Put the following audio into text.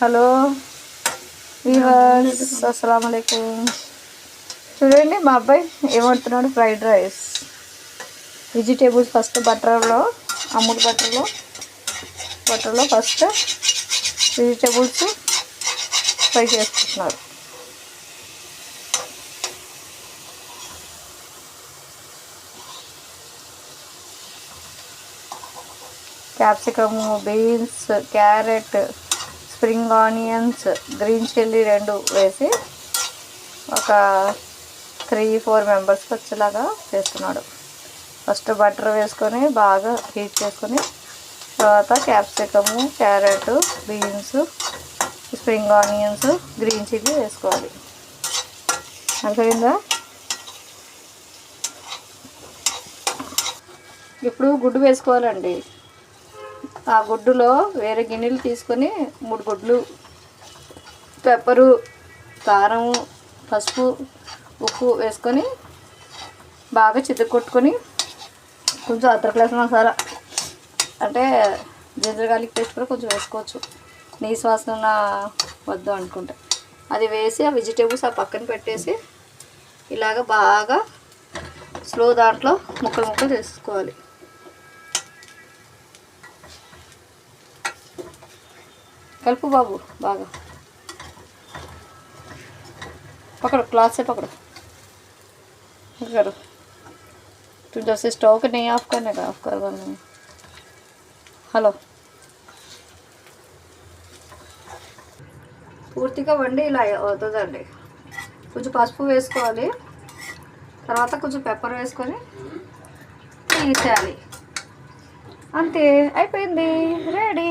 Hello weavers, అస్సలాము అలైకుం. చూడండి మా అబ్బాయి ఏమంటున్నాడు. Fried rice vegetables first Amul బటర్లో ఫస్ట్ వెజిటేబుల్స్ ఫ్రై చేసుకుంటున్నారు. Capsicum, beans, carrot, spring onions, green chilli 2 వేసి ఒక 3-4 మెంబర్స్కి వచ్చేలాగా చేస్తున్నాడు. ఫస్ట్ బటర్ వేసుకొని బాగా హీట్ చేసుకొని తర్వాత capsicum, carrot, beans, spring onions, green chilli వేసుకోవాలి. అర్థమైందా? ఇప్పుడు గుడ్డు వేసుకోవాలండి. ఆ గుడ్డులో వేరే గిన్నెలు తీసుకొని 3 గుడ్లు, పెప్పరు, కారం, పసుపు, ఉప్పు వేసుకొని బాగా చితక్కొట్టుకొని కొంచెం అద్దరక గ్లాస్ మసాలా అంటే జింజర్ గార్లిక్ పేస్ట్ కూడా కొంచెం వేసుకోవచ్చు, నీసు వాసన వద్దు అనుకుంటే. అది వేసి ఆ వెజిటేబుల్స్ ఆ పక్కన పెట్టేసి ఇలాగ బాగా స్లో దాంట్లో ముక్కలు తీసుకోవాలి. కలుపు బాబు, బాగా पकड़ो, क्लास से पकड़ो करो। तुम जब से स्टोव को नहीं ऑफ करने का, ऑफ करवाने में। హలో, పూర్తిగా వండి ఇలా అవుతుందండి. కొంచెం పసుపు వేసుకోవాలి, తర్వాత కొంచెం పెప్పర్ వేసుకొని తీసేయాలి. అంతే, అయిపోయింది, రెడీ.